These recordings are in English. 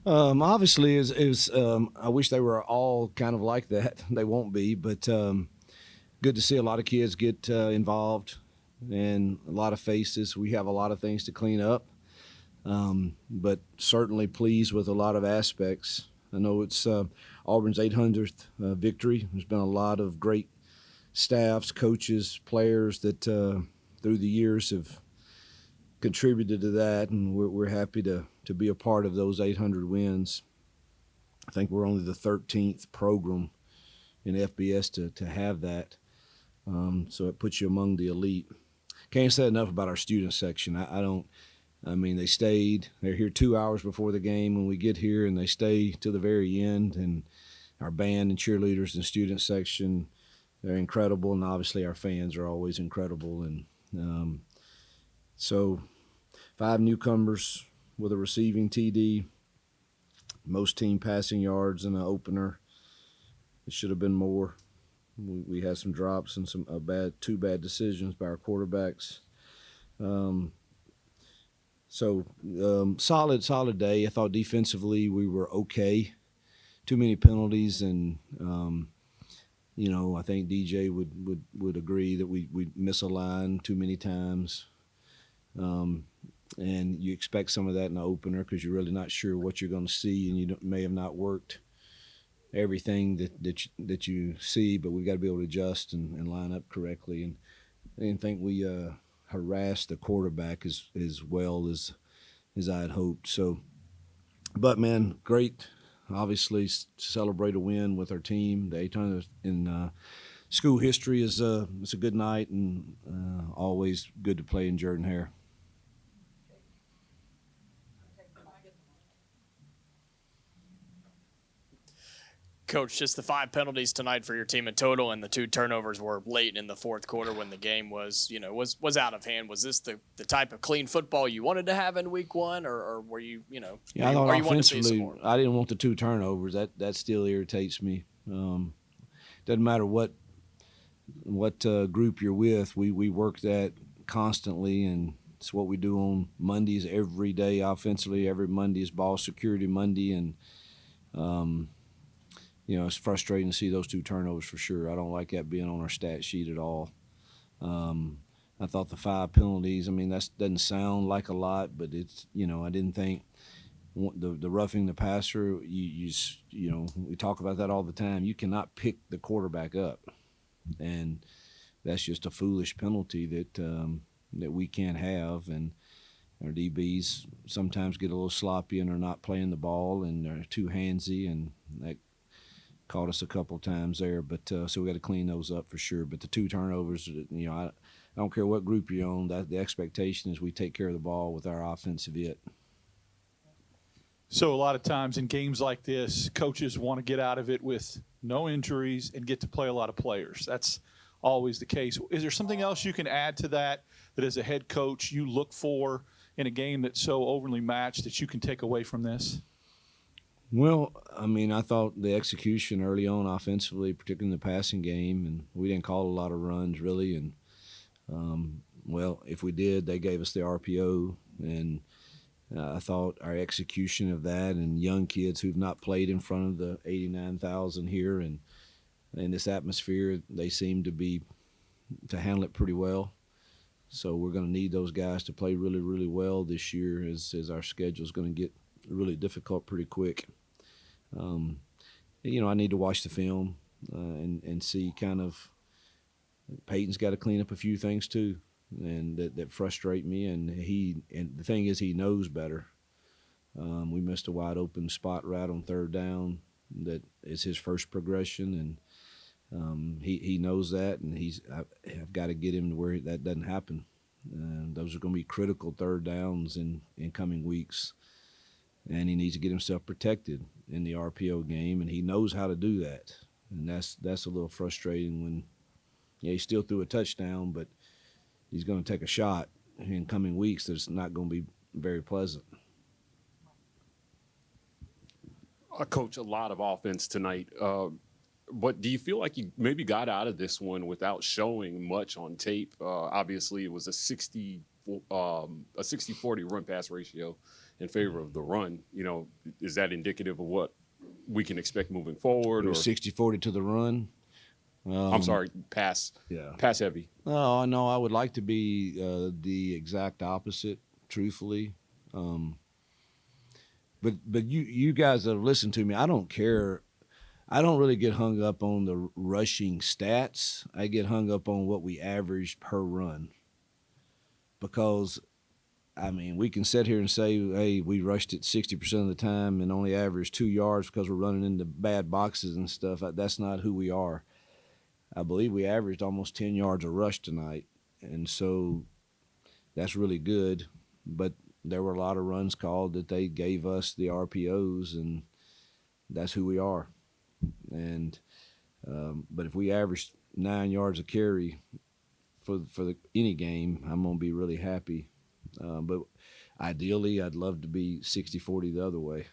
Obviously, I wish they were all kind of like that. They won't be, but good to see a lot of kids get involved and a lot of faces. We have a lot of things to clean up, but certainly pleased with a lot of aspects. I know it's Auburn's 800th victory. There's been a lot of great staffs, coaches, players that through the years have contributed to that, and we're happy to be a part of those 800 wins. I think we're only the 13th program in FBS to have that, so it puts you among the elite. Can't say enough about our student section. I don't. I mean, they stayed. They're here 2 hours before the game when we get here, and they stay to the very end. And our band and cheerleaders and student section, they're incredible, and obviously our fans are always incredible. And so 5 newcomers with a receiving TD, most team passing yards in an opener. It should have been more. We had some drops and some two bad decisions by our quarterbacks. Solid day. I thought defensively we were okay. Too many penalties, and I think DJ would agree that we miss a line too many times. And you expect some of that in the opener because you're really not sure what you're going to see, and you may have not worked everything that you see, but we've got to be able to adjust and line up correctly. And I didn't think we harassed the quarterback as well as I had hoped. So, but man, great. Obviously, celebrate a win with our team. The 800th in school history is it's a good night, and always good to play in Jordan-Hare. Coach, just the 5 penalties tonight for your team in total, and the 2 turnovers were late in the fourth quarter when the game was out of hand. Was this the type of clean football you wanted to have in week 1, or were you, Yeah, I thought you wanted to see some offensively, more? I didn't want the 2 turnovers. That still irritates me. Doesn't matter what group you're with. We work that constantly, and it's what we do on Mondays every day offensively. Every Monday is ball security Monday, and it's frustrating to see those 2 turnovers for sure. I don't like that being on our stat sheet at all. I thought the 5 penalties, that doesn't sound like a lot, but it's, I didn't think the roughing the passer, we talk about that all the time. You cannot pick the quarterback up, and that's just a foolish penalty that we can't have. And our DBs sometimes get a little sloppy and are not playing the ball, and they're too handsy, and that caught us a couple times there. But so we got to clean those up for sure. But the 2 turnovers, I don't care what group you're on. The expectation is we take care of the ball with our offensive it. So a lot of times in games like this, coaches want to get out of it with no injuries and get to play a lot of players. That's always the case. Is there something else you can add to that as a head coach you look for in a game that's so overly matched that you can take away from this? Well, I thought the execution early on offensively, particularly in the passing game, and we didn't call a lot of runs really. And, if we did, they gave us the RPO, and I thought our execution of that, and young kids who've not played in front of the 89,000 here and in this atmosphere, they seem to handle it pretty well. So we're going to need those guys to play really, really well this year as our schedule is going to get really difficult pretty quick. I need to watch the film and see kind of Peyton's got to clean up a few things too, and that frustrate me. And the thing is, he knows better. We missed a wide open spot right on 3rd down. That is his first progression, and he knows that, and I've got to get him to where that doesn't happen. Those are going to be critical 3rd downs in coming weeks, and he needs to get himself protected in the RPO game, and he knows how to do that. And that's a little frustrating when he still threw a touchdown, but he's going to take a shot in coming weeks that's not going to be very pleasant. Coach, a lot of offense tonight. But do you feel like you maybe got out of this one without showing much on tape? Obviously, it was a 60-40 run pass ratio in favor of the run. Is that indicative of what we can expect moving forward? It Or was 60-40 to the run. I'm sorry, pass heavy. Oh, no, I would like to be the exact opposite, truthfully. But you guys that have listened to me, I don't care. I don't really get hung up on the rushing stats. I get hung up on what we averaged per run. Because, I mean, we can sit here and say, hey, we rushed it 60% of the time and only averaged 2 yards because we're running into bad boxes and stuff. That's not who we are. I believe we averaged almost 10 yards a rush tonight. And so that's really good. But there were a lot of runs called that they gave us the RPOs, and that's who we are. And but if we average 9 yards a carry for any game, I'm going to be really happy. But ideally, I'd love to be 60-40 the other way.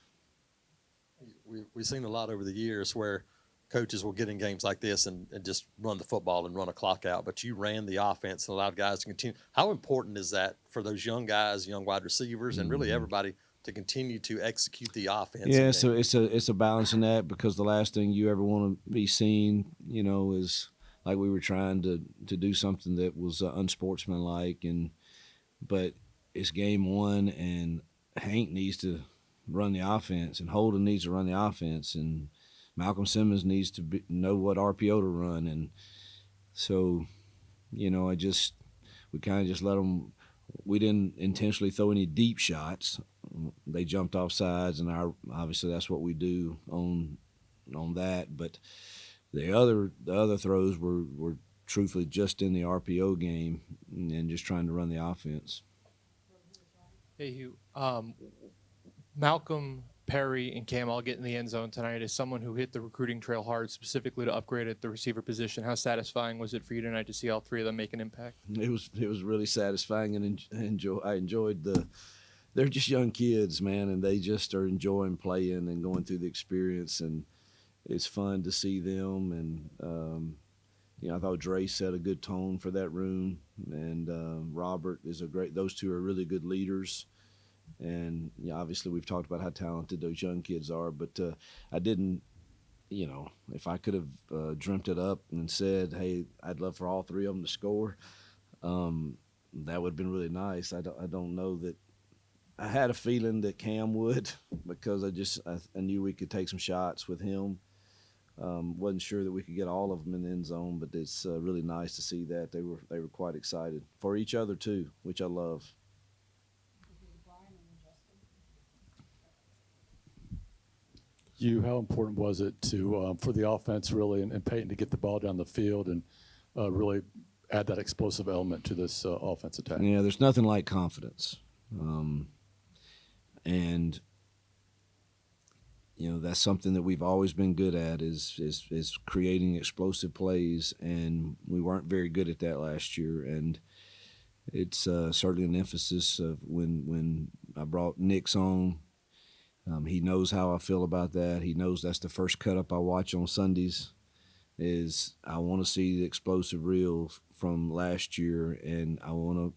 We've seen a lot over the years where coaches will get in games like this and just run the football and run a clock out, but you ran the offense and allowed guys to continue. How important is that for those young guys, young wide receivers, and really everybody to continue to execute the offense? Yeah, so it's a balancing act, because the last thing you ever want to be seen, is like we were trying to do something that was unsportsmanlike, but it's game one, and Hank needs to run the offense, and Holden needs to run the offense, and Malcolm Simmons needs to know what RPO to run. And so, we kind of just let them. We didn't intentionally throw any deep shots. They jumped off sides, and obviously that's what we do on that. But the other throws were truthfully just in the RPO game and just trying to run the offense. Hey, Hugh. Malcolm, Perry, and Cam all get in the end zone tonight. As someone who hit the recruiting trail hard specifically to upgrade at the receiver position, how satisfying was it for you tonight to see all three of them make an impact? It was really satisfying, and I enjoyed they're just young kids, man, and they just are enjoying playing and going through the experience, and it's fun to see them. And I thought Dre set a good tone for that room, and Robert is those two are really good leaders. And obviously we've talked about how talented those young kids are, but I didn't, if I could have dreamt it up and said, hey, I'd love for all three of them to score, that would have been really nice. I don't know that. I had a feeling that Cam would, because I knew we could take some shots with him. Wasn't sure that we could get all of them in the end zone, but it's really nice to see that they were quite excited for each other too, which I love. How important was it for the offense really and Peyton to get the ball down the field and really add that explosive element to this offense attack? Yeah, there's nothing like confidence, and that's something that we've always been good at is creating explosive plays, and we weren't very good at that last year. And it's certainly an emphasis of when I brought Nick's on. He knows how I feel about that. He knows that's the first cut up I watch on Sundays. Is I want to see the explosive reel from last year, and I want to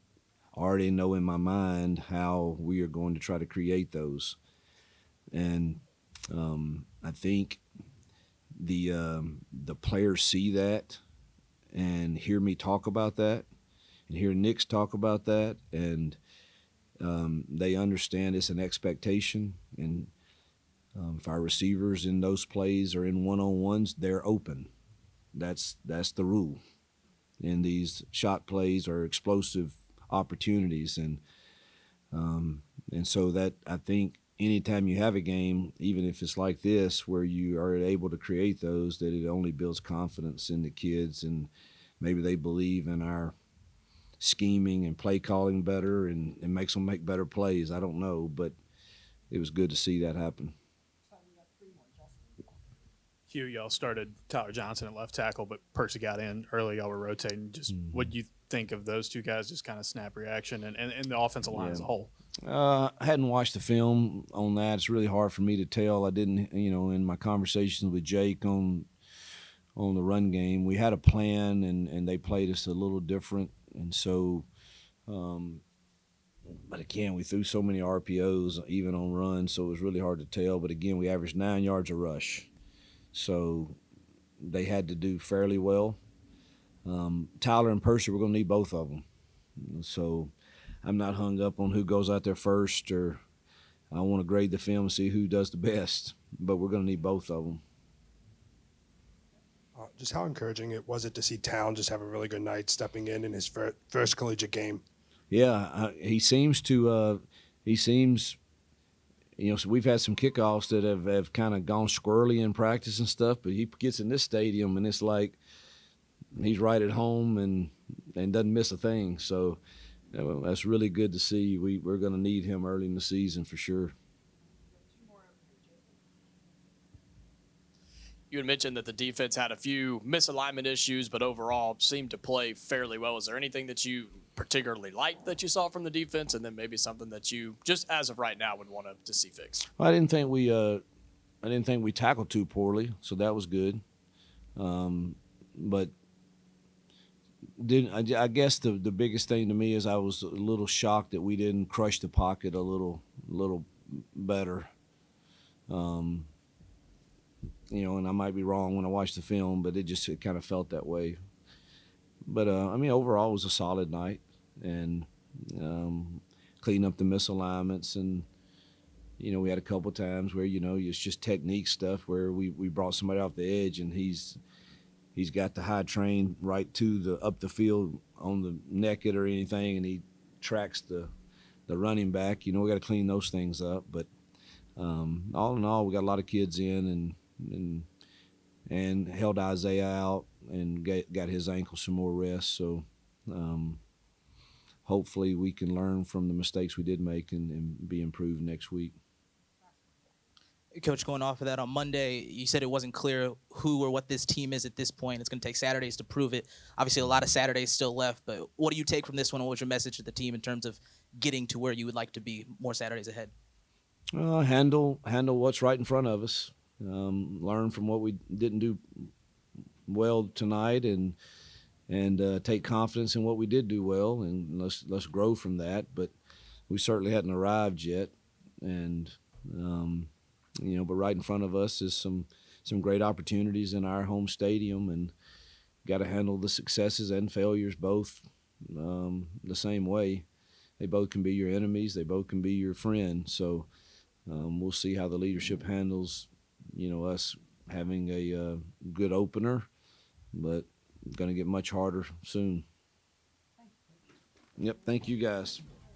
already know in my mind how we are going to try to create those. And I think the players see that and hear me talk about that, and hear Nick's talk about that, and they understand it's an expectation. And if our receivers in those plays are in one-on-ones, they're open. That's the rule. And these shot plays are explosive opportunities, and so that I think anytime you have a game, even if it's like this, where you are able to create those, that it only builds confidence in the kids, and maybe they believe in our scheming and play calling better, and it makes them make better plays. I don't know, but it was good to see that happen. Hugh, y'all started Tyler Johnson at left tackle, but Percy got in early. Y'all were rotating. Just what do you think of those two guys, just kind of snap reaction and the offensive line as a whole? I hadn't watched the film on that. It's really hard for me to tell. I didn't, in my conversations with Jake on the run game, we had a plan, and they played us a little different. And so But again, we threw so many RPOs even on runs, so it was really hard to tell. But again, we averaged 9 yards a rush, so they had to do fairly well. Tyler and Percy, we're going to need both of them. So I'm not hung up on who goes out there first, or I want to grade the film and see who does the best. But we're going to need both of them. Just how encouraging was it to see Town just have a really good night stepping in his first collegiate game? Yeah, he seems to. So we've had some kickoffs that have kind of gone squirrely in practice and stuff, but he gets in this stadium and it's like he's right at home and doesn't miss a thing. So that's really good to see. We're going to need him early in the season for sure. You had mentioned that the defense had a few misalignment issues, but overall seemed to play fairly well. Is there anything that you particularly liked that you saw from the defense, and then maybe something that you, just as of right now, would want to see fixed? Well, I didn't think we tackled too poorly, so that was good. But I guess the biggest thing to me is I was a little shocked that we didn't crush the pocket a little better. And I might be wrong when I watch the film, but it kind of felt that way. But overall, it was a solid night, and cleaning up the misalignments, and we had a couple times where it's just technique stuff where we brought somebody off the edge, and he's got the high train right to up the field on the naked or anything, and he tracks the running back. We got to clean those things up, but all in all, we got a lot of kids in and held Isaiah out and got his ankle some more rest. So hopefully we can learn from the mistakes we did make and be improved next week. Coach, going off of that, on Monday, you said it wasn't clear who or what this team is at this point. It's going to take Saturdays to prove it. Obviously, a lot of Saturdays still left, but what do you take from this one? What was your message to the team in terms of getting to where you would like to be more Saturdays ahead? Handle what's right in front of us. Learn from what we didn't do well tonight, and take confidence in what we did do well, and let's grow from that. But we certainly hadn't arrived yet, and but right in front of us is some great opportunities in our home stadium, and got to handle the successes and failures both the same way. They both can be your enemies. They both can be your friends. So we'll see how the leadership handles us having a good opener, but going to get much harder soon. Yep, thank you guys.